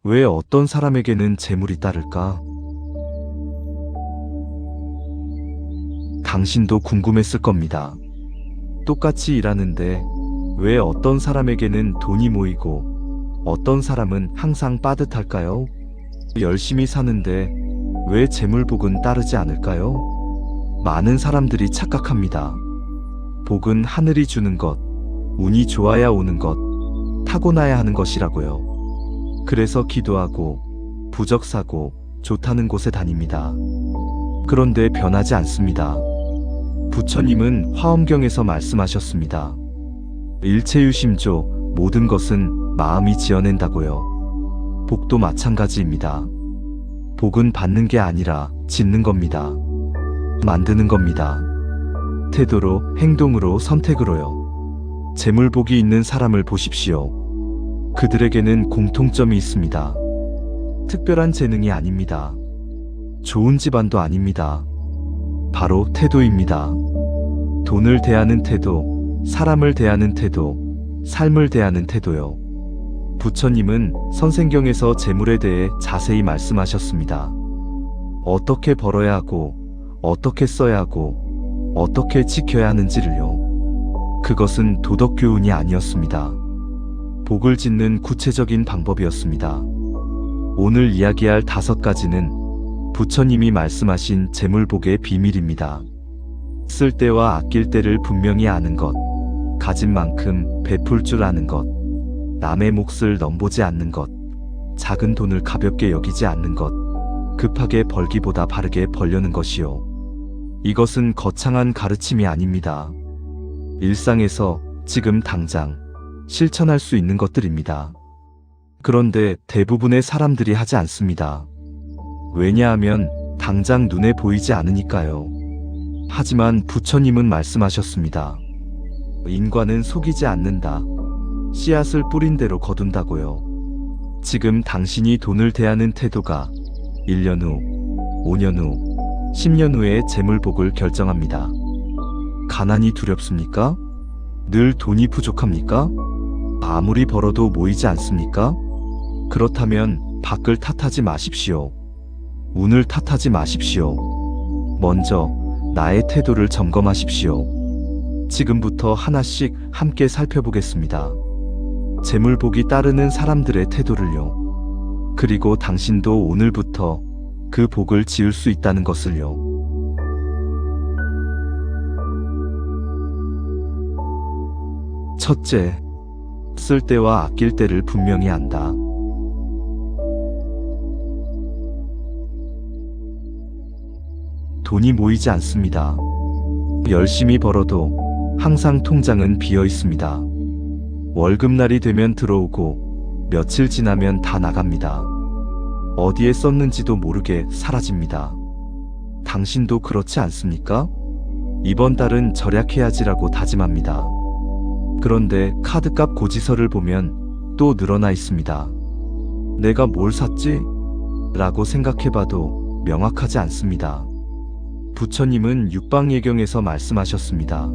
왜 어떤 사람에게는 재물이 따를까? 당신도 궁금했을 겁니다. 똑같이 일하는데 왜 어떤 사람에게는 돈이 모이고 어떤 사람은 항상 빠듯할까요? 열심히 사는데 왜 재물복은 따르지 않을까요? 많은 사람들이 착각합니다. 복은 하늘이 주는 것, 운이 좋아야 오는 것, 타고나야 하는 것이라고요. 그래서 기도하고 부적사고 좋다는 곳에 다닙니다. 그런데 변하지 않습니다. 부처님은 화엄경에서 말씀하셨습니다. 일체유심조, 모든 것은 마음이 지어낸다고요. 복도 마찬가지입니다. 복은 받는 게 아니라 짓는 겁니다. 만드는 겁니다. 태도로, 행동으로, 선택으로요. 재물복이 있는 사람을 보십시오. 그들에게는 공통점이 있습니다. 특별한 재능이 아닙니다. 좋은 집안도 아닙니다. 바로 태도입니다. 돈을 대하는 태도, 사람을 대하는 태도, 삶을 대하는 태도요. 부처님은 선생경에서 재물에 대해 자세히 말씀하셨습니다. 어떻게 벌어야 하고, 어떻게 써야 하고, 어떻게 지켜야 하는지를요. 그것은 도덕교훈이 아니었습니다. 복을 짓는 구체적인 방법이었습니다. 오늘 이야기할 5가지는 부처님이 말씀하신 재물복의 비밀입니다. 쓸 때와 아낄 때를 분명히 아는 것, 가진 만큼 베풀 줄 아는 것, 남의 몫을 넘보지 않는 것, 작은 돈을 가볍게 여기지 않는 것, 급하게 벌기보다 바르게 벌려는 것이요. 이것은 거창한 가르침이 아닙니다. 일상에서 지금 당장 실천할 수 있는 것들입니다. 그런데 대부분의 사람들이 하지 않습니다. 왜냐하면 당장 눈에 보이지 않으니까요. 하지만 부처님은 말씀하셨습니다. 인과는 속이지 않는다. 씨앗을 뿌린 대로 거둔다고요. 지금 당신이 돈을 대하는 태도가 1년 후, 5년 후, 10년 후의 재물복을 결정합니다. 가난이 두렵습니까? 늘 돈이 부족합니까? 아무리 벌어도 모이지 않습니까? 그렇다면 밖을 탓하지 마십시오. 운을 탓하지 마십시오. 먼저 나의 태도를 점검하십시오. 지금부터 하나씩 함께 살펴보겠습니다. 재물복이 따르는 사람들의 태도를요. 그리고 당신도 오늘부터 그 복을 지을 수 있다는 것을요. 첫째, 쓸 때와 아낄 때를 분명히 안다. 돈이 모이지 않습니다. 열심히 벌어도 항상 통장은 비어 있습니다. 월급날이 되면 들어오고 며칠 지나면 다 나갑니다. 어디에 썼는지도 모르게 사라집니다. 당신도 그렇지 않습니까? 이번 달은 절약해야지라고 다짐합니다. 그런데 카드값 고지서를 보면 또 늘어나 있습니다. 내가 뭘 샀지? 라고 생각해봐도 명확하지 않습니다. 부처님은 육방예경에서 말씀하셨습니다.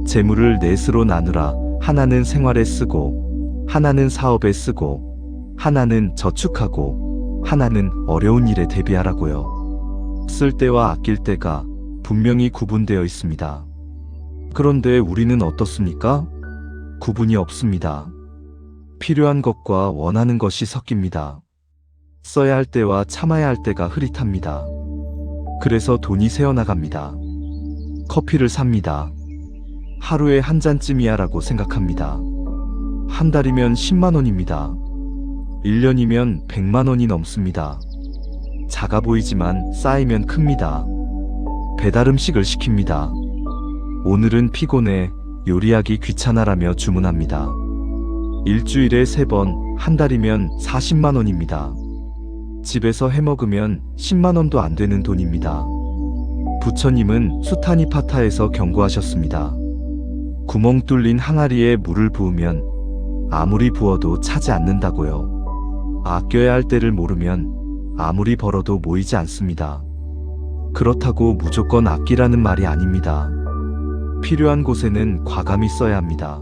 재물을 넷으로 나누라. 하나는 생활에 쓰고, 하나는 사업에 쓰고, 하나는 저축하고, 하나는 어려운 일에 대비하라고요. 쓸 때와 아낄 때가 분명히 구분되어 있습니다. 그런데 우리는 어떻습니까? 구분이 없습니다. 필요한 것과 원하는 것이 섞입니다. 써야 할 때와 참아야 할 때가 흐릿합니다. 그래서 돈이 새어나갑니다. 커피를 삽니다. 하루에 한 잔쯤이야 라고 생각합니다. 한 달이면 10만 원입니다. 1년이면 100만 원이 넘습니다. 작아 보이지만 쌓이면 큽니다. 배달 음식을 시킵니다. 오늘은 피곤해, 요리하기 귀찮아라며 주문합니다. 일주일에 3번, 한 달이면 40만 원입니다. 집에서 해먹으면 10만 원도 안 되는 돈입니다. 부처님은 수타니파타에서 경고하셨습니다. 구멍 뚫린 항아리에 물을 부으면 아무리 부어도 차지 않는다고요. 아껴야 할 때를 모르면 아무리 벌어도 모이지 않습니다. 그렇다고 무조건 아끼라는 말이 아닙니다. 필요한 곳에는 과감히 써야 합니다.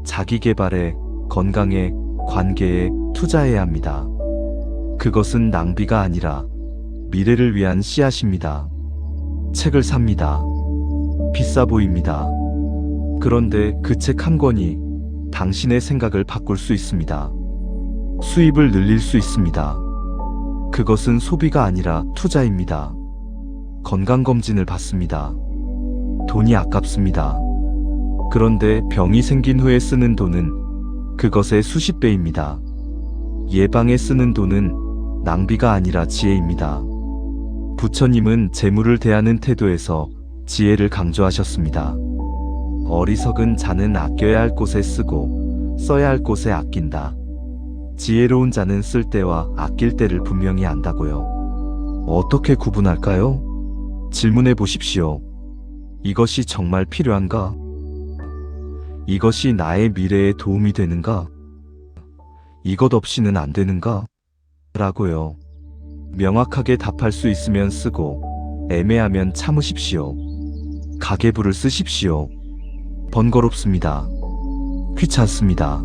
자기 개발에, 건강에, 관계에, 투자해야 합니다. 그것은 낭비가 아니라 미래를 위한 씨앗입니다. 책을 삽니다. 비싸 보입니다. 그런데 그 책 한 권이 당신의 생각을 바꿀 수 있습니다. 수입을 늘릴 수 있습니다. 그것은 소비가 아니라 투자입니다. 건강검진을 받습니다. 돈이 아깝습니다. 그런데 병이 생긴 후에 쓰는 돈은 그것의 수십 배입니다. 예방에 쓰는 돈은 낭비가 아니라 지혜입니다. 부처님은 재물을 대하는 태도에서 지혜를 강조하셨습니다. 어리석은 자는 아껴야 할 곳에 쓰고 써야 할 곳에 아낀다. 지혜로운 자는 쓸 때와 아낄 때를 분명히 안다고요. 어떻게 구분할까요? 질문해 보십시오. 이것이 정말 필요한가? 이것이 나의 미래에 도움이 되는가? 이것 없이는 안 되는가? 라고요. 명확하게 답할 수 있으면 쓰고 애매하면 참으십시오. 가계부를 쓰십시오. 번거롭습니다. 귀찮습니다.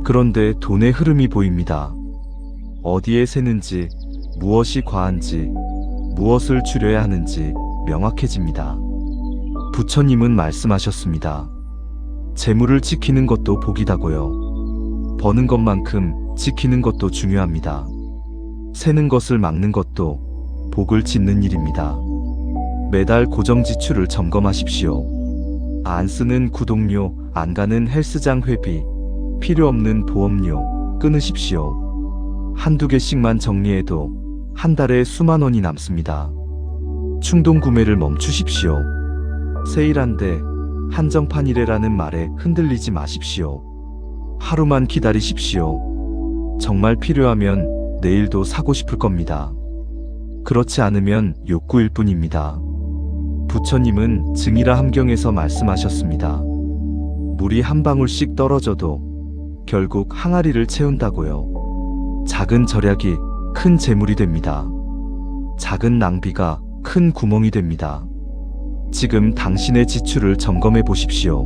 그런데 돈의 흐름이 보입니다. 어디에 새는지, 무엇이 과한지, 무엇을 줄여야 하는지 명확해집니다. 부처님은 말씀하셨습니다. 재물을 지키는 것도 복이다고요. 버는 것만큼 지키는 것도 중요합니다. 새는 것을 막는 것도 복을 짓는 일입니다. 매달 고정 지출을 점검하십시오. 안 쓰는 구독료, 안 가는 헬스장 회비, 필요 없는 보험료 끊으십시오. 한두 개씩만 정리해도 한 달에 수만 원이 남습니다. 충동 구매를 멈추십시오. 세일한데 한정판이래라는 말에 흔들리지 마십시오. 하루만 기다리십시오. 정말 필요하면 내일도 사고 싶을 겁니다. 그렇지 않으면 욕구일 뿐입니다. 부처님은 증이라 함경에서 말씀하셨습니다. 물이 한 방울씩 떨어져도 결국 항아리를 채운다고요. 작은 절약이 큰 재물이 됩니다. 작은 낭비가 큰 구멍이 됩니다. 지금 당신의 지출을 점검해 보십시오.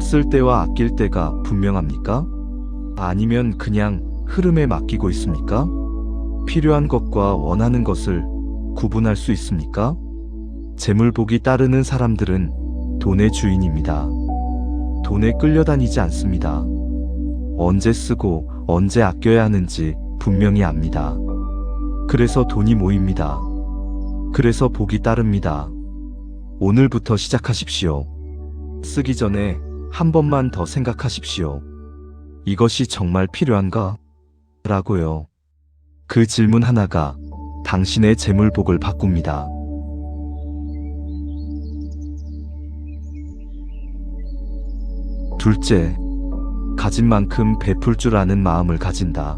쓸 때와 아낄 때가 분명합니까? 아니면 그냥 흐름에 맡기고 있습니까? 필요한 것과 원하는 것을 구분할 수 있습니까? 재물복이 따르는 사람들은 돈의 주인입니다. 돈에 끌려다니지 않습니다. 언제 쓰고 언제 아껴야 하는지 분명히 압니다. 그래서 돈이 모입니다. 그래서 복이 따릅니다. 오늘부터 시작하십시오. 쓰기 전에 한 번만 더 생각하십시오. 이것이 정말 필요한가? 라고요. 그 질문 하나가 당신의 재물복을 바꿉니다. 둘째, 가진 만큼 베풀 줄 아는 마음을 가진다.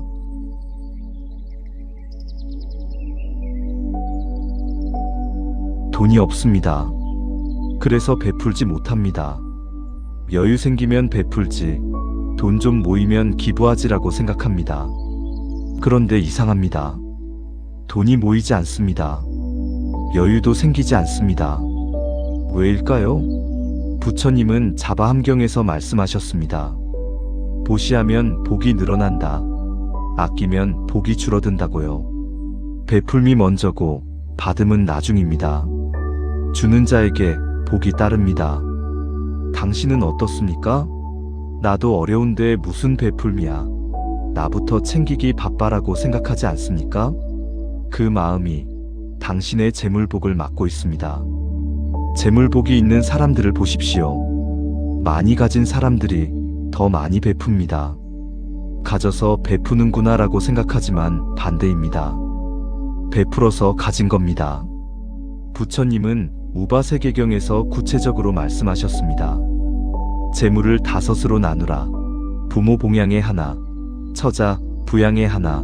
돈이 없습니다. 그래서 베풀지 못합니다. 여유 생기면 베풀지, 돈 좀 모이면 기부하지라고 생각합니다. 그런데 이상합니다. 돈이 모이지 않습니다. 여유도 생기지 않습니다. 왜일까요? 부처님은 자바함경에서 말씀하셨습니다. 보시하면 복이 늘어난다. 아끼면 복이 줄어든다고요. 베풀미 먼저고 받음은 나중입니다. 주는 자에게 복이 따릅니다. 당신은 어떻습니까? 나도 어려운데 무슨 베풀미야. 나부터 챙기기 바빠라고 생각하지 않습니까? 그 마음이 당신의 재물복을 막고 있습니다. 재물복이 있는 사람들을 보십시오. 많이 가진 사람들이 더 많이 베풉니다. 가져서 베푸는구나라고 생각하지만 반대입니다. 베풀어서 가진 겁니다. 부처님은 우바세계경에서 구체적으로 말씀하셨습니다. 재물을 5으로 나누라. 부모 봉양에 하나, 처자 부양에 하나,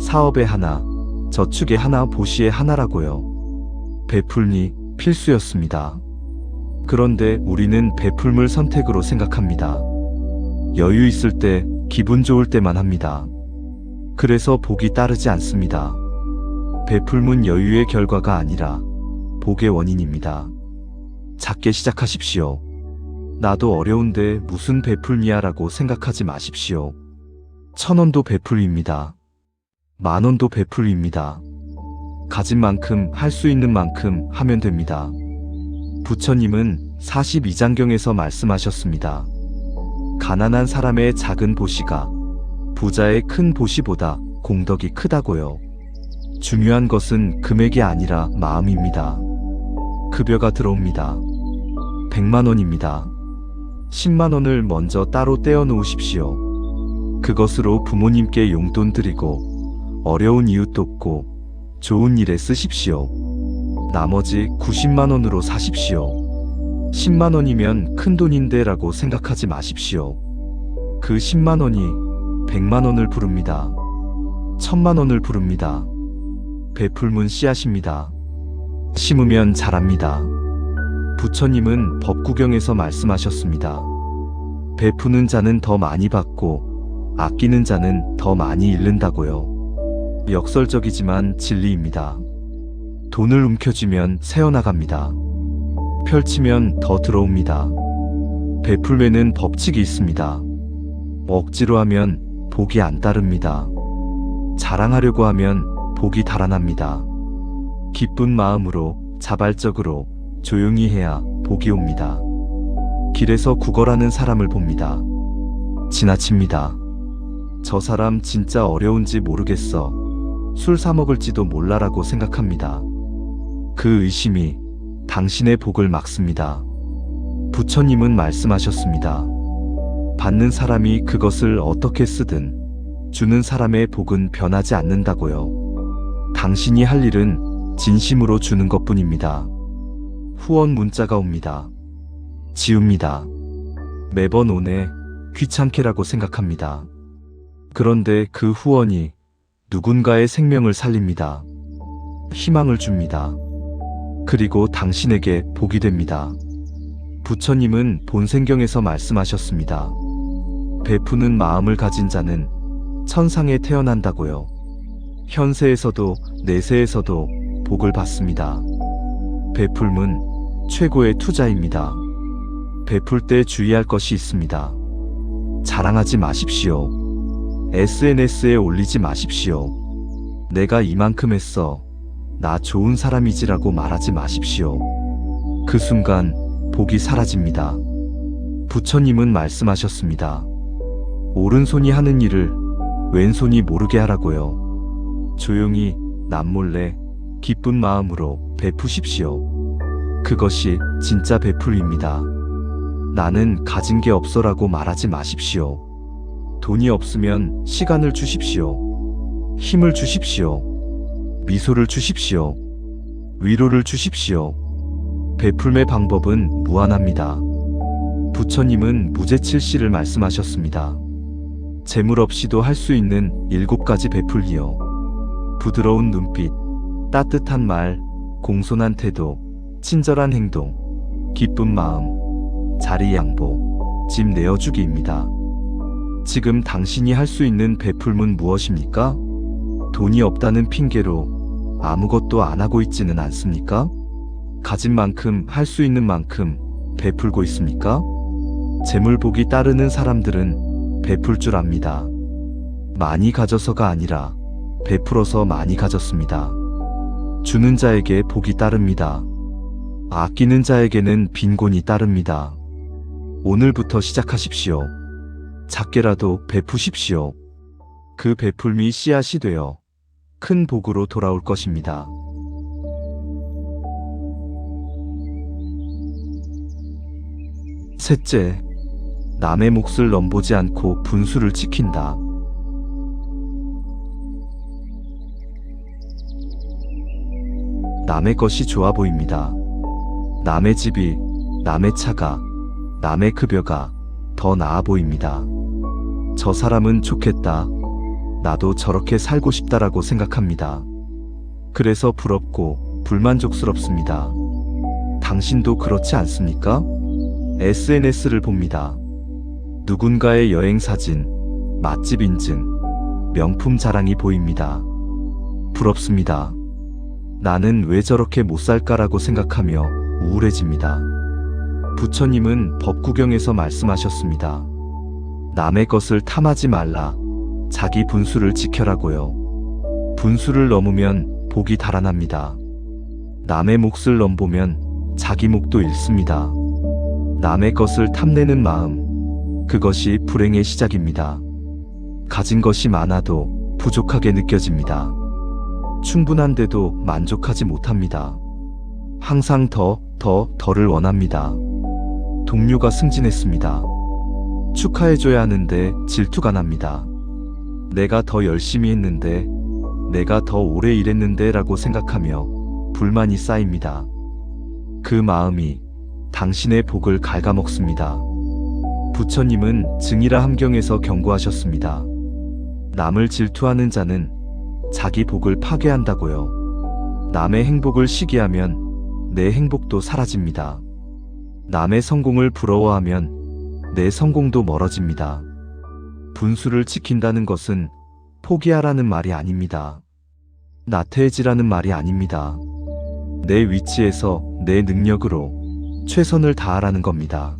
사업에 하나, 저축에 하나, 보시에 하나라고요. 베풀니 필수였습니다. 그런데 우리는 베풀물 선택으로 생각합니다. 여유 있을 때, 기분 좋을 때만 합니다. 그래서 복이 따르지 않습니다. 베풀문 여유의 결과가 아니라 복의 원인입니다. 작게 시작하십시오. 나도 어려운데 무슨 베풀미야라고 생각하지 마십시오. 1,000원도 베풀입니다. 10,000원도 베풀입니다. 가진 만큼 할 수 있는 만큼 하면 됩니다. 부처님은 42장경에서 말씀하셨습니다. 가난한 사람의 작은 보시가 부자의 큰 보시보다 공덕이 크다고요. 중요한 것은 금액이 아니라 마음입니다. 급여가 들어옵니다. 100만 원입니다. 10만 원을 먼저 따로 떼어 놓으십시오. 그것으로 부모님께 용돈 드리고 어려운 이웃 돕고 좋은 일에 쓰십시오. 나머지 90만 원으로 사십시오. 10만 원이면 큰 돈인데 라고 생각하지 마십시오. 그 10만 원이 100만 원을 부릅니다. 1000만 원을 부릅니다. 베풀문 씨앗입니다. 심으면 자랍니다. 부처님은 법구경에서 말씀하셨습니다. 베푸는 자는 더 많이 받고 아끼는 자는 더 많이 잃는다고요. 역설적이지만 진리입니다. 돈을 움켜쥐면 새어나갑니다. 펼치면 더 들어옵니다. 베풀매는 법칙이 있습니다. 억지로 하면 복이 안 따릅니다. 자랑하려고 하면 복이 달아납니다. 기쁜 마음으로 자발적으로 조용히 해야 복이 옵니다. 길에서 구걸하는 사람을 봅니다. 지나칩니다. 저 사람 진짜 어려운지 모르겠어. 술 사 먹을지도 몰라라고 생각합니다. 그 의심이 당신의 복을 막습니다. 부처님은 말씀하셨습니다. 받는 사람이 그것을 어떻게 쓰든 주는 사람의 복은 변하지 않는다고요. 당신이 할 일은 진심으로 주는 것뿐입니다. 후원 문자가 옵니다. 지웁니다. 매번 오네 귀찮게라고 생각합니다. 그런데 그 후원이 누군가의 생명을 살립니다. 희망을 줍니다. 그리고 당신에게 복이 됩니다. 부처님은 본생경에서 말씀하셨습니다. 베푸는 마음을 가진 자는 천상에 태어난다고요. 현세에서도 내세에서도 복을 받습니다. 베풀문 최고의 투자입니다. 베풀 때 주의할 것이 있습니다. 자랑하지 마십시오. SNS에 올리지 마십시오. 내가 이만큼 했어. 나 좋은 사람이지라고 말하지 마십시오. 그 순간 복이 사라집니다. 부처님은 말씀하셨습니다. 오른손이 하는 일을 왼손이 모르게 하라고요. 조용히 남몰래 기쁜 마음으로 베푸십시오. 그것이 진짜 베풀입니다. 나는 가진 게 없어라고 말하지 마십시오. 돈이 없으면 시간을 주십시오. 힘을 주십시오. 미소를 주십시오. 위로를 주십시오. 베풀매 방법은 무한합니다. 부처님은 무제칠시를 말씀하셨습니다. 재물 없이도 할 수 있는 7가지 베풀기요. 부드러운 눈빛, 따뜻한 말, 공손한 태도, 친절한 행동, 기쁜 마음, 자리 양보, 집 내어주기입니다. 지금 당신이 할 수 있는 베풀문 무엇입니까? 돈이 없다는 핑계로 아무것도 안 하고 있지는 않습니까? 가진 만큼 할 수 있는 만큼 베풀고 있습니까? 재물복이 따르는 사람들은 베풀 줄 압니다. 많이 가져서가 아니라 베풀어서 많이 가졌습니다. 주는 자에게 복이 따릅니다. 아끼는 자에게는 빈곤이 따릅니다. 오늘부터 시작하십시오. 작게라도 베푸십시오. 그 베풀미 씨앗이 되어 큰 복으로 돌아올 것입니다. 셋째, 남의 몫을 넘보지 않고 분수를 지킨다. 남의 것이 좋아 보입니다. 남의 집이, 남의 차가, 남의 급여가 더 나아 보입니다. 저 사람은 좋겠다. 나도 저렇게 살고 싶다라고 생각합니다. 그래서 부럽고 불만족스럽습니다. 당신도 그렇지 않습니까? SNS를 봅니다. 누군가의 여행 사진, 맛집 인증, 명품 자랑이 보입니다. 부럽습니다. 나는 왜 저렇게 못 살까라고 생각하며 우울해집니다. 부처님은 법구경에서 말씀하셨습니다. 남의 것을 탐하지 말라. 자기 분수를 지켜라고요. 분수를 넘으면 복이 달아납니다. 남의 몫을 넘보면 자기 목도 잃습니다. 남의 것을 탐내는 마음, 그것이 불행의 시작입니다. 가진 것이 많아도 부족하게 느껴집니다. 충분한데도 만족하지 못합니다. 항상 더를 원합니다. 동료가 승진했습니다. 축하해줘야 하는데 질투가 납니다. 내가 더 열심히 했는데, 내가 더 오래 일했는데 라고 생각하며 불만이 쌓입니다. 그 마음이 당신의 복을 갉아먹습니다. 부처님은 증이라 함경에서 경고하셨습니다. 남을 질투하는 자는 자기 복을 파괴한다고요. 남의 행복을 시기하면 내 행복도 사라집니다. 남의 성공을 부러워하면 내 성공도 멀어집니다. 분수를 지킨다는 것은 포기하라는 말이 아닙니다. 나태해지라는 말이 아닙니다. 내 위치에서 내 능력으로 최선을 다하라는 겁니다.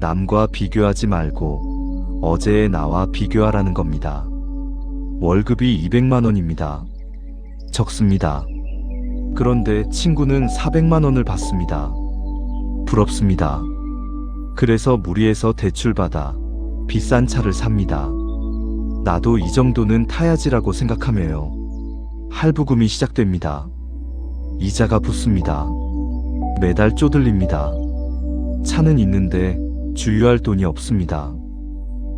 남과 비교하지 말고 어제의 나와 비교하라는 겁니다. 월급이 200만 원입니다. 적습니다. 그런데 친구는 400만 원을 받습니다. 부럽습니다. 그래서 무리해서 대출받아 비싼 차를 삽니다. 나도 이 정도는 타야지라고 생각하며요. 할부금이 시작됩니다. 이자가 붙습니다. 매달 쪼들립니다. 차는 있는데 주유할 돈이 없습니다.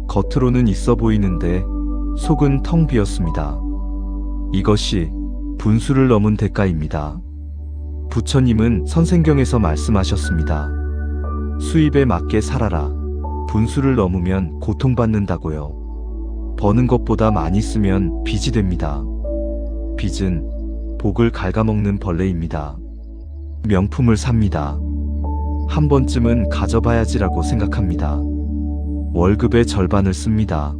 겉으로는 있어 보이는데 속은 텅 비었습니다. 이것이 분수를 넘은 대가입니다. 부처님은 선생경에서 말씀하셨습니다. 수입에 맞게 살아라. 분수를 넘으면 고통받는다고요. 버는 것보다 많이 쓰면 빚이 됩니다. 빚은 복을 갉아먹는 벌레입니다. 명품을 삽니다. 한 번쯤은 가져봐야지라고 생각합니다. 월급의 절반을 씁니다.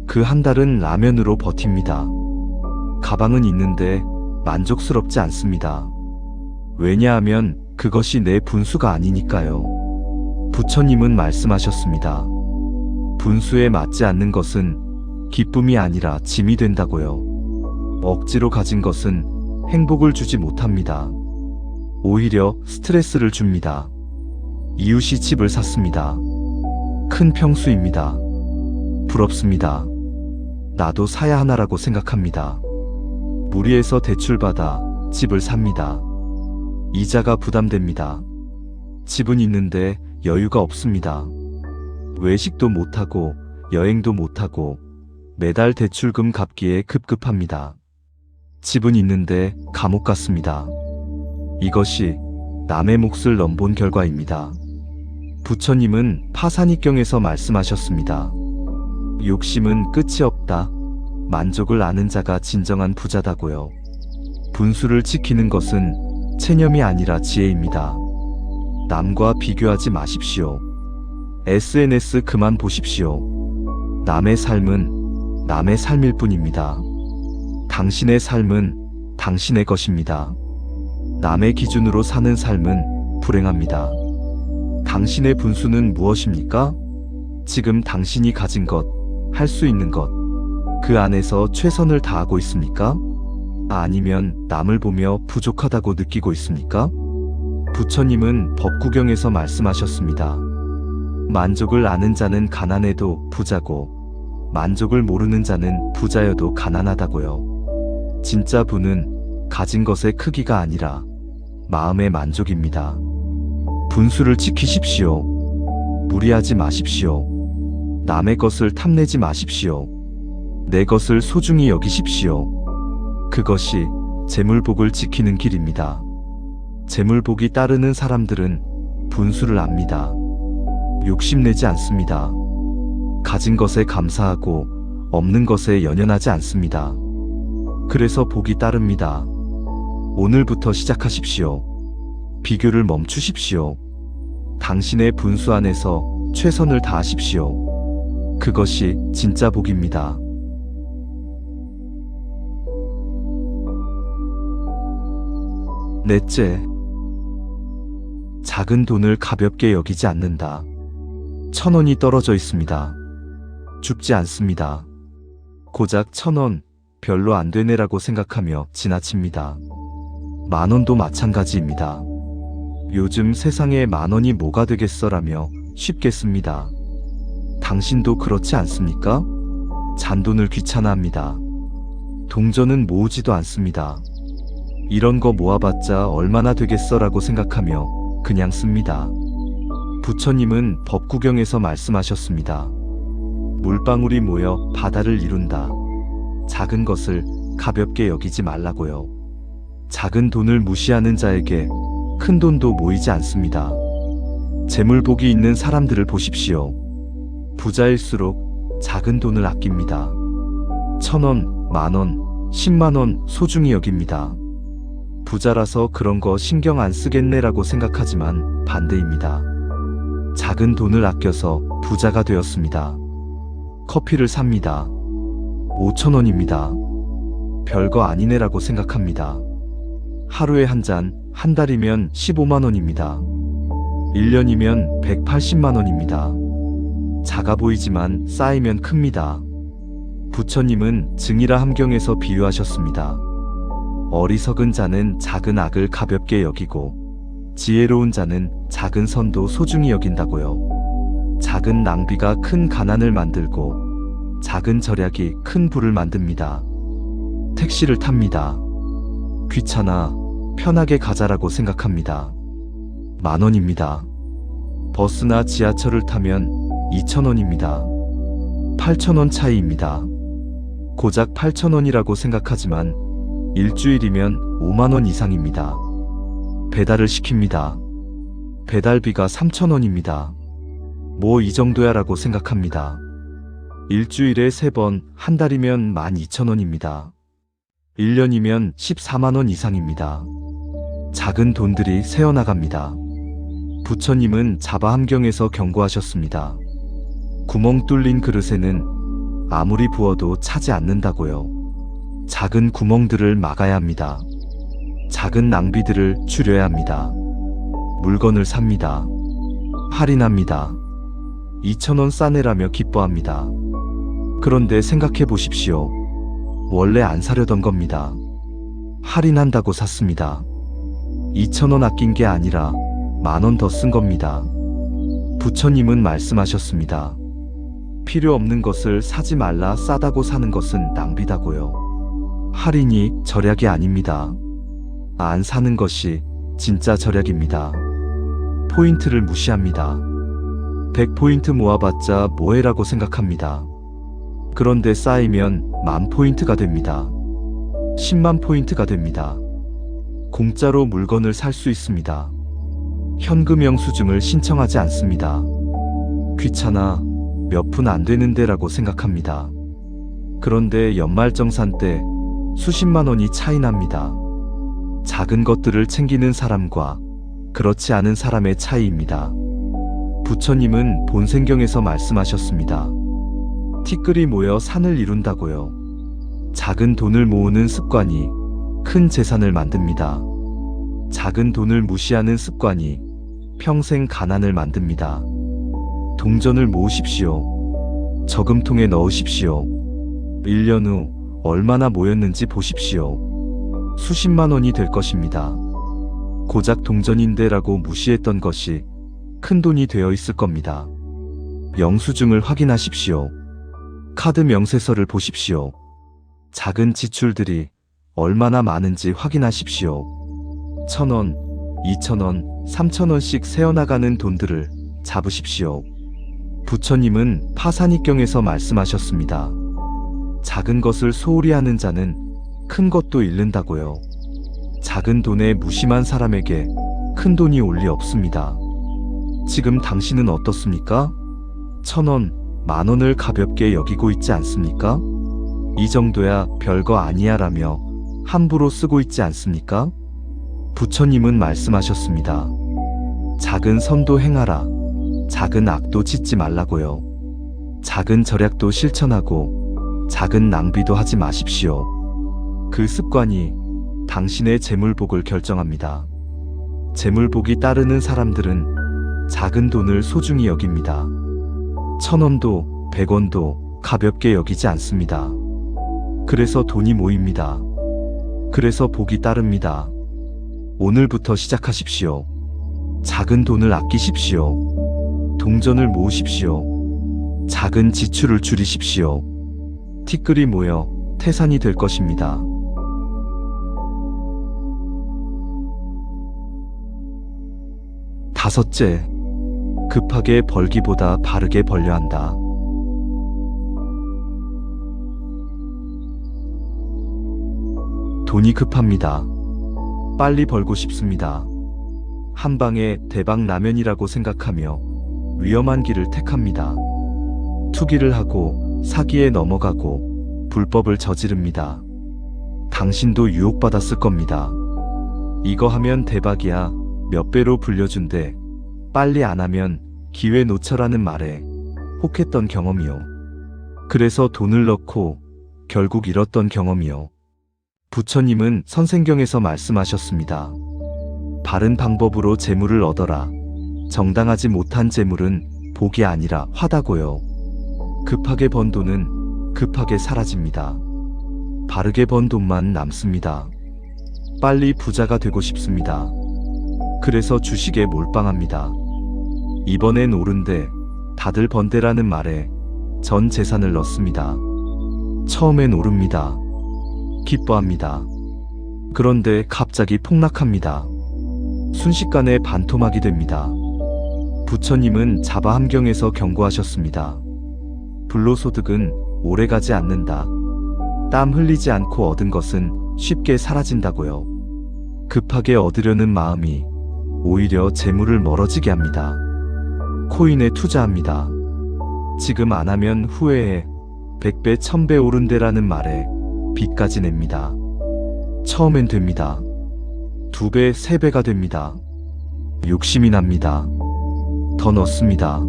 그 한 달은 라면으로 버팁니다. 가방은 있는데 만족스럽지 않습니다. 왜냐하면 그것이 내 분수가 아니니까요. 부처님은 말씀하셨습니다. 분수에 맞지 않는 것은 기쁨이 아니라 짐이 된다고요. 억지로 가진 것은 행복을 주지 못합니다. 오히려 스트레스를 줍니다. 이웃이 집을 샀습니다. 큰 평수입니다. 부럽습니다. 나도 사야 하나라고 생각합니다. 무리해서 대출받아 집을 삽니다. 이자가 부담됩니다. 집은 있는데 여유가 없습니다. 외식도 못하고 여행도 못하고 매달 대출금 갚기에 급급합니다. 집은 있는데 감옥 같습니다. 이것이 남의 몫을 넘본 결과입니다. 부처님은 파산익경에서 말씀하셨습니다. 욕심은 끝이 없다. 만족을 아는 자가 진정한 부자다고요. 분수를 지키는 것은 체념이 아니라 지혜입니다. 남과 비교하지 마십시오. SNS 그만 보십시오. 남의 삶은 남의 삶일 뿐입니다. 당신의 삶은 당신의 것입니다. 남의 기준으로 사는 삶은 불행합니다. 당신의 분수는 무엇입니까? 지금 당신이 가진 것, 할 수 있는 것, 그 안에서 최선을 다하고 있습니까? 아니면 남을 보며 부족하다고 느끼고 있습니까? 부처님은 법구경에서 말씀하셨습니다. 만족을 아는 자는 가난해도 부자고, 만족을 모르는 자는 부자여도 가난하다고요. 진짜 부는 가진 것의 크기가 아니라 마음의 만족입니다. 분수를 지키십시오. 무리하지 마십시오. 남의 것을 탐내지 마십시오. 내 것을 소중히 여기십시오. 그것이 재물복을 지키는 길입니다. 재물복이 따르는 사람들은 분수를 압니다. 욕심내지 않습니다. 가진 것에 감사하고 없는 것에 연연하지 않습니다. 그래서 복이 따릅니다. 오늘부터 시작하십시오. 비교를 멈추십시오. 당신의 분수 안에서 최선을 다하십시오. 그것이 진짜 복입니다. 넷째, 작은 돈을 가볍게 여기지 않는다. 1,000원이 떨어져 있습니다. 줍지 않습니다. 고작 1,000원, 별로 안 되네라고 생각하며 지나칩니다. 10,000원도 마찬가지입니다. 요즘 세상에 10,000원이 뭐가 되겠어라며 쉽게 씁니다. 당신도 그렇지 않습니까? 잔돈을 귀찮아합니다. 동전은 모으지도 않습니다. 이런 거 모아봤자 얼마나 되겠어라고 생각하며 그냥 씁니다. 부처님은 법구경에서 말씀하셨습니다. 물방울이 모여 바다를 이룬다. 작은 것을 가볍게 여기지 말라고요. 작은 돈을 무시하는 자에게 큰 돈도 모이지 않습니다. 재물복이 있는 사람들을 보십시오. 부자일수록 작은 돈을 아낍니다. 1,000원, 10,000원, 100,000원 소중히 여깁니다. 부자라서 그런 거 신경 안 쓰겠네라고 생각하지만 반대입니다. 작은 돈을 아껴서 부자가 되었습니다. 커피를 삽니다. 5,000원입니다. 별거 아니네라고 생각합니다. 하루에 한 잔, 한 달이면 150,000원입니다. 1년이면 1,800,000원입니다. 작아 보이지만 쌓이면 큽니다. 부처님은 증이라 함경에서 비유하셨습니다. 어리석은 자는 작은 악을 가볍게 여기고 지혜로운 자는 작은 선도 소중히 여긴다고요. 작은 낭비가 큰 가난을 만들고 작은 절약이 큰 부를 만듭니다. 택시를 탑니다. 귀찮아, 편하게 가자라고 생각합니다. 10,000원입니다. 버스나 지하철을 타면 2,000원입니다. 8,000원 차이입니다. 고작 8,000원이라고 생각하지만 일주일이면 50,000원 이상입니다. 배달을 시킵니다. 배달비가 3,000원입니다. 뭐 이 정도야 라고 생각합니다. 일주일에 3번, 한 달이면 12,000원입니다. 1년이면 140,000원 이상입니다. 작은 돈들이 새어나갑니다. 부처님은 자바함경에서 경고하셨습니다. 구멍 뚫린 그릇에는 아무리 부어도 차지 않는다고요. 작은 구멍들을 막아야 합니다. 작은 낭비들을 줄여야 합니다. 물건을 삽니다. 할인합니다. 2,000원 싸네라며 기뻐합니다. 그런데 생각해 보십시오. 원래 안 사려던 겁니다. 할인한다고 샀습니다. 2,000원 아낀 게 아니라 10,000원 더 쓴 겁니다. 부처님은 말씀하셨습니다. 필요 없는 것을 사지 말라. 싸다고 사는 것은 낭비다고요. 할인이 절약이 아닙니다. 안 사는 것이 진짜 절약입니다. 포인트를 무시합니다. 100포인트 모아봤자 뭐해라고 생각합니다. 그런데 쌓이면 10,000포인트가 됩니다. 100,000 포인트가 됩니다. 공짜로 물건을 살 수 있습니다. 현금 영수증을 신청하지 않습니다. 귀찮아, 몇 푼 안 되는데 라고 생각합니다. 그런데 연말정산 때 수십만 원이 차이 납니다. 작은 것들을 챙기는 사람과 그렇지 않은 사람의 차이입니다. 부처님은 본생경에서 말씀하셨습니다. 티끌이 모여 산을 이룬다고요. 작은 돈을 모으는 습관이 큰 재산을 만듭니다. 작은 돈을 무시하는 습관이 평생 가난을 만듭니다. 동전을 모으십시오. 저금통에 넣으십시오. 1년 후 얼마나 모였는지 보십시오. 수십만 원이 될 것입니다. 고작 동전인데라고 무시했던 것이 큰 돈이 되어 있을 겁니다. 영수증을 확인하십시오. 카드 명세서를 보십시오. 작은 지출들이 얼마나 많은지 확인하십시오. 1,000원, 2,000원, 3,000원씩 새어나가는 돈들을 잡으십시오. 부처님은 파산이경에서 말씀하셨습니다. 작은 것을 소홀히 하는 자는 큰 것도 잃는다고요. 작은 돈에 무심한 사람에게 큰 돈이 올 리 없습니다. 지금 당신은 어떻습니까? 1,000원, 10,000원을 가볍게 여기고 있지 않습니까? 이 정도야 별거 아니야 라며 함부로 쓰고 있지 않습니까? 부처님은 말씀하셨습니다. 작은 선도 행하라. 작은 악도 짓지 말라고요. 작은 절약도 실천하고 작은 낭비도 하지 마십시오. 그 습관이 당신의 재물복을 결정합니다. 재물복이 따르는 사람들은 작은 돈을 소중히 여깁니다. 1,000원도 100원도 가볍게 여기지 않습니다. 그래서 돈이 모입니다. 그래서 복이 따릅니다. 오늘부터 시작하십시오. 작은 돈을 아끼십시오. 동전을 모으십시오. 작은 지출을 줄이십시오. 티끌이 모여 태산이 될 것입니다. 다섯째, 급하게 벌기보다 바르게 벌려 한다. 돈이 급합니다. 빨리 벌고 싶습니다. 한 방에 대박 라면이라고 생각하며 위험한 길을 택합니다. 투기를 하고 사기에 넘어가고 불법을 저지릅니다. 당신도 유혹받았을 겁니다. 이거 하면 대박이야. 몇 배로 불려준대. 빨리 안 하면 기회 놓쳐라는 말에 혹했던 경험이요. 그래서 돈을 넣고 결국 잃었던 경험이요. 부처님은 선생경에서 말씀하셨습니다. 바른 방법으로 재물을 얻어라. 정당하지 못한 재물은 복이 아니라 화다고요. 급하게 번 돈은 급하게 사라집니다. 바르게 번 돈만 남습니다. 빨리 부자가 되고 싶습니다. 그래서 주식에 몰빵합니다. 이번엔 오른데 다들 번대라는 말에 전 재산을 넣습니다. 처음엔 오릅니다. 기뻐합니다. 그런데 갑자기 폭락합니다. 순식간에 반토막이 됩니다. 부처님은 자바함경에서 경고하셨습니다. 불로소득은 오래가지 않는다. 땀 흘리지 않고 얻은 것은 쉽게 사라진다고요. 급하게 얻으려는 마음이 오히려 재물을 멀어지게 합니다. 코인에 투자합니다. 지금 안 하면 후회해. 100배 1000배 오른대라는 말에 빚까지 냅니다. 처음엔 됩니다. 2배 3배가 됩니다. 욕심이 납니다. 더 넣습니다.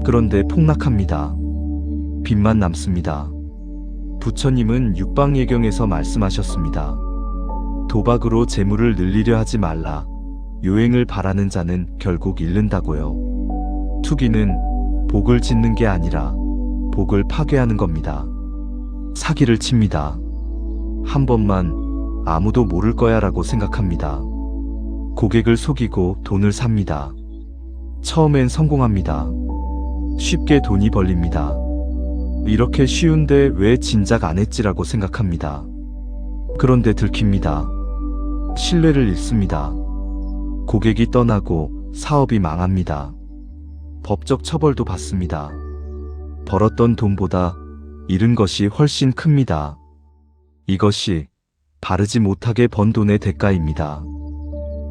그런데 폭락합니다. 빚만 남습니다. 부처님은 육방예경에서 말씀하셨습니다. 도박으로 재물을 늘리려 하지 말라. 요행을 바라는 자는 결국 잃는다고요. 투기는 복을 짓는 게 아니라 복을 파괴하는 겁니다. 사기를 칩니다. 한 번만 아무도 모를 거야 라고 생각합니다. 고객을 속이고 돈을 삽니다. 처음엔 성공합니다. 쉽게 돈이 벌립니다. 이렇게 쉬운데 왜 진작 안 했지라고 생각합니다. 그런데 들킵니다. 신뢰를 잃습니다. 고객이 떠나고 사업이 망합니다. 법적 처벌도 받습니다. 벌었던 돈보다 잃은 것이 훨씬 큽니다. 이것이 바르지 못하게 번 돈의 대가입니다.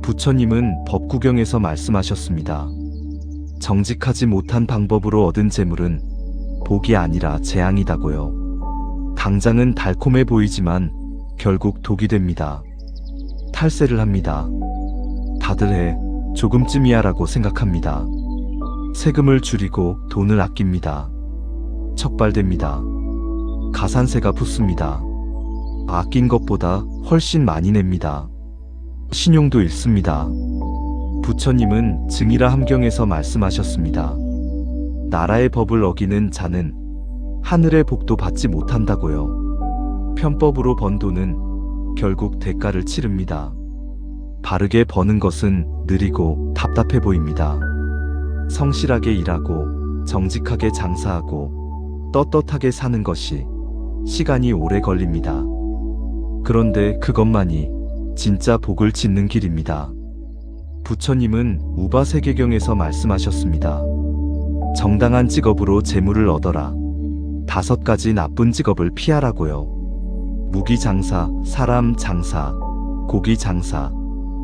부처님은 법구경에서 말씀하셨습니다. 정직하지 못한 방법으로 얻은 재물은 복이 아니라 재앙이다고요. 당장은 달콤해 보이지만 결국 독이 됩니다. 탈세를 합니다. 다들 해. 조금쯤이야 라고 생각합니다. 세금을 줄이고 돈을 아낍니다. 척발됩니다. 가산세가 붙습니다. 아낀 것보다 훨씬 많이 냅니다. 신용도 잃습니다. 부처님은 증이라 함경에서 말씀하셨습니다. 나라의 법을 어기는 자는 하늘의 복도 받지 못한다고요. 편법으로 번 돈은 결국 대가를 치릅니다. 바르게 버는 것은 느리고 답답해 보입니다. 성실하게 일하고 정직하게 장사하고 떳떳하게 사는 것이 시간이 오래 걸립니다. 그런데 그것만이 진짜 복을 짓는 길입니다. 부처님은 우바세계경에서 말씀하셨습니다. 정당한 직업으로 재물을 얻어라. 5가지 나쁜 직업을 피하라고요. 무기 장사, 사람 장사, 고기 장사,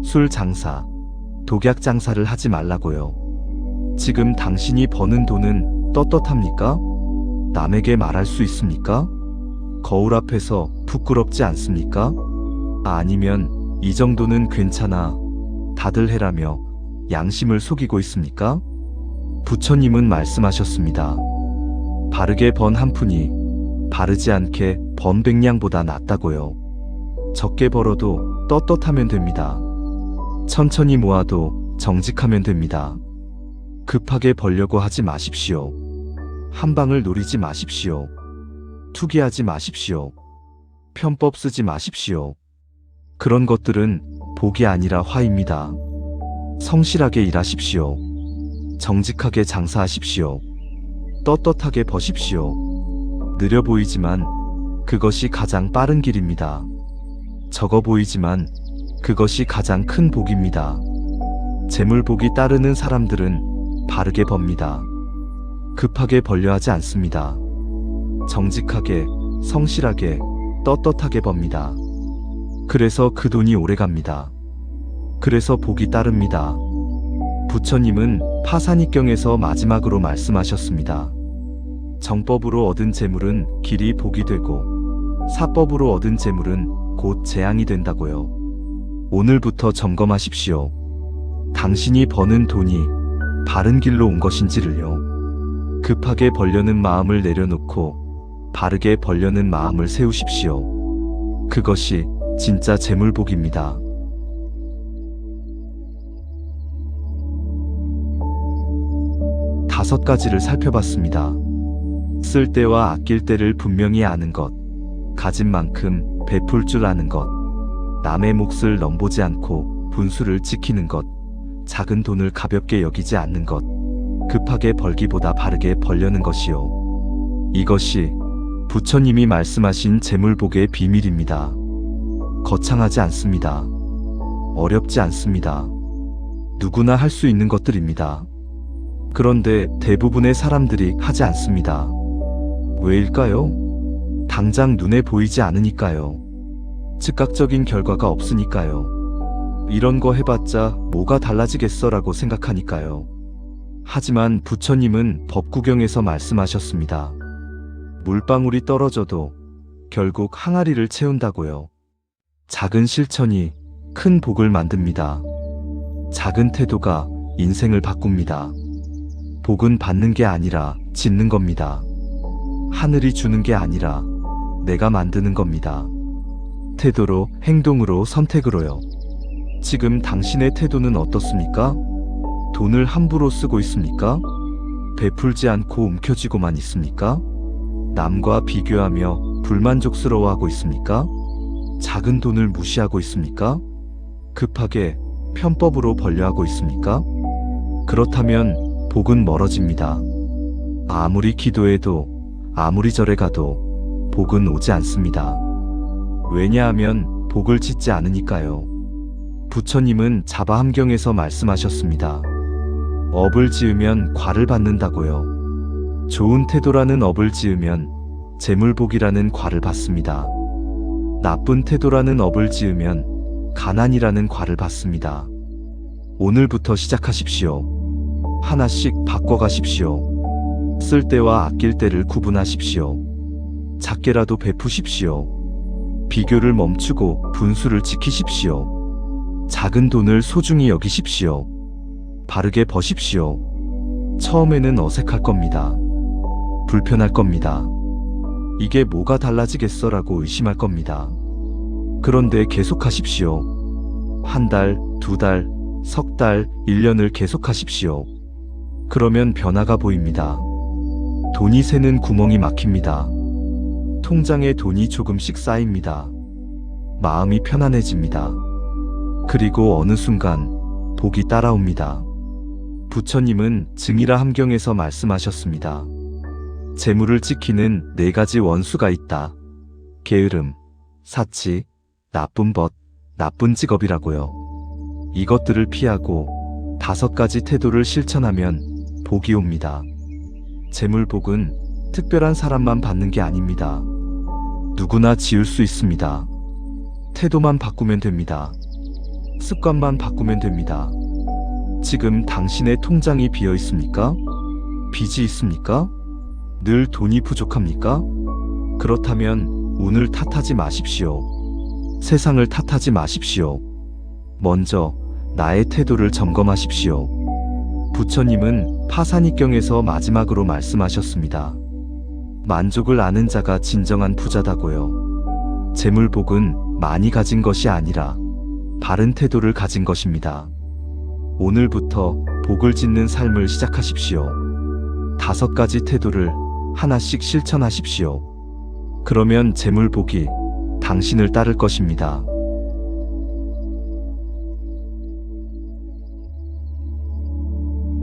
술 장사, 독약 장사를 하지 말라고요. 지금 당신이 버는 돈은 떳떳합니까? 남에게 말할 수 있습니까? 거울 앞에서 부끄럽지 않습니까? 아니면 이 정도는 괜찮아. 다들 해라며 양심을 속이고 있습니까? 부처님은 말씀하셨습니다. 바르게 번 한 푼이 바르지 않게 번 100냥보다 낫다고요. 적게 벌어도 떳떳하면 됩니다. 천천히 모아도 정직하면 됩니다. 급하게 벌려고 하지 마십시오. 한 방을 노리지 마십시오. 투기하지 마십시오. 편법 쓰지 마십시오. 그런 것들은 복이 아니라 화입니다. 성실하게 일하십시오. 정직하게 장사하십시오. 떳떳하게 버십시오. 느려 보이지만 그것이 가장 빠른 길입니다. 적어 보이지만 그것이 가장 큰 복입니다. 재물복이 따르는 사람들은 바르게 법니다. 급하게 벌려 하지 않습니다. 정직하게, 성실하게, 떳떳하게 법니다. 그래서 그 돈이 오래갑니다. 그래서 복이 따릅니다. 부처님은 파산익경에서 마지막으로 말씀하셨습니다. 정법으로 얻은 재물은 길이 복이 되고 사법으로 얻은 재물은 곧 재앙이 된다고요. 오늘부터 점검하십시오. 당신이 버는 돈이 바른 길로 온 것인지를요. 급하게 벌려는 마음을 내려놓고 바르게 벌려는 마음을 세우십시오. 그것이 진짜 재물복입니다. 다섯 가지를 살펴봤습니다. 쓸 때와 아낄 때를 분명히 아는 것, 가진 만큼 베풀 줄 아는 것, 남의 몫을 넘보지 않고 분수를 지키는 것, 작은 돈을 가볍게 여기지 않는 것, 급하게 벌기보다 바르게 벌려는 것이요. 이것이 부처님이 말씀하신 재물복의 비밀입니다. 거창하지 않습니다. 어렵지 않습니다. 누구나 할 수 있는 것들입니다. 그런데 대부분의 사람들이 하지 않습니다. 왜일까요? 당장 눈에 보이지 않으니까요. 즉각적인 결과가 없으니까요. 이런 거 해봤자 뭐가 달라지겠어라고 생각하니까요. 하지만 부처님은 법구경에서 말씀하셨습니다. 물방울이 떨어져도 결국 항아리를 채운다고요. 작은 실천이 큰 복을 만듭니다. 작은 태도가 인생을 바꿉니다. 복은 받는 게 아니라 짓는 겁니다. 하늘이 주는 게 아니라 내가 만드는 겁니다. 태도로, 행동으로, 선택으로요. 지금 당신의 태도는 어떻습니까? 돈을 함부로 쓰고 있습니까? 베풀지 않고 움켜쥐고만 있습니까? 남과 비교하며 불만족스러워하고 있습니까? 작은 돈을 무시하고 있습니까? 급하게 편법으로 벌려하고 있습니까? 그렇다면 복은 멀어집니다. 아무리 기도해도 아무리 절에 가도 복은 오지 않습니다. 왜냐하면 복을 짓지 않으니까요. 부처님은 자바함경에서 말씀하셨습니다. 업을 지으면 과를 받는다고요. 좋은 태도라는 업을 지으면 재물복이라는 과를 받습니다. 나쁜 태도라는 업을 지으면 가난이라는 과를 받습니다. 오늘부터 시작하십시오. 하나씩 바꿔가십시오. 쓸 때와 아낄 때를 구분하십시오. 작게라도 베푸십시오. 비교를 멈추고 분수를 지키십시오. 작은 돈을 소중히 여기십시오. 바르게 버십시오. 처음에는 어색할 겁니다. 불편할 겁니다. 이게 뭐가 달라지겠어라고 의심할 겁니다. 그런데 계속하십시오. 한 달, 두 달, 석 달, 1년을 계속하십시오. 그러면 변화가 보입니다. 돈이 새는 구멍이 막힙니다. 통장에 돈이 조금씩 쌓입니다. 마음이 편안해집니다. 그리고 어느 순간 복이 따라옵니다. 부처님은 증이라 함경에서 말씀하셨습니다. 재물을 지키는 4가지 원수가 있다. 게으름, 사치, 나쁜 벗, 나쁜 직업이라고요. 이것들을 피하고 5가지 태도를 실천하면 복이 옵니다. 재물복은 특별한 사람만 받는 게 아닙니다. 누구나 지을 수 있습니다. 태도만 바꾸면 됩니다. 습관만 바꾸면 됩니다. 지금 당신의 통장이 비어 있습니까? 빚이 있습니까? 늘 돈이 부족합니까? 그렇다면 운을 탓하지 마십시오. 세상을 탓하지 마십시오. 먼저 나의 태도를 점검하십시오. 부처님은 파산익경에서 마지막으로 말씀하셨습니다. 만족을 아는 자가 진정한 부자다고요. 재물복은 많이 가진 것이 아니라 바른 태도를 가진 것입니다. 오늘부터 복을 짓는 삶을 시작하십시오. 5가지 태도를 하나씩 실천하십시오. 그러면 재물복이 당신을 따를 것입니다.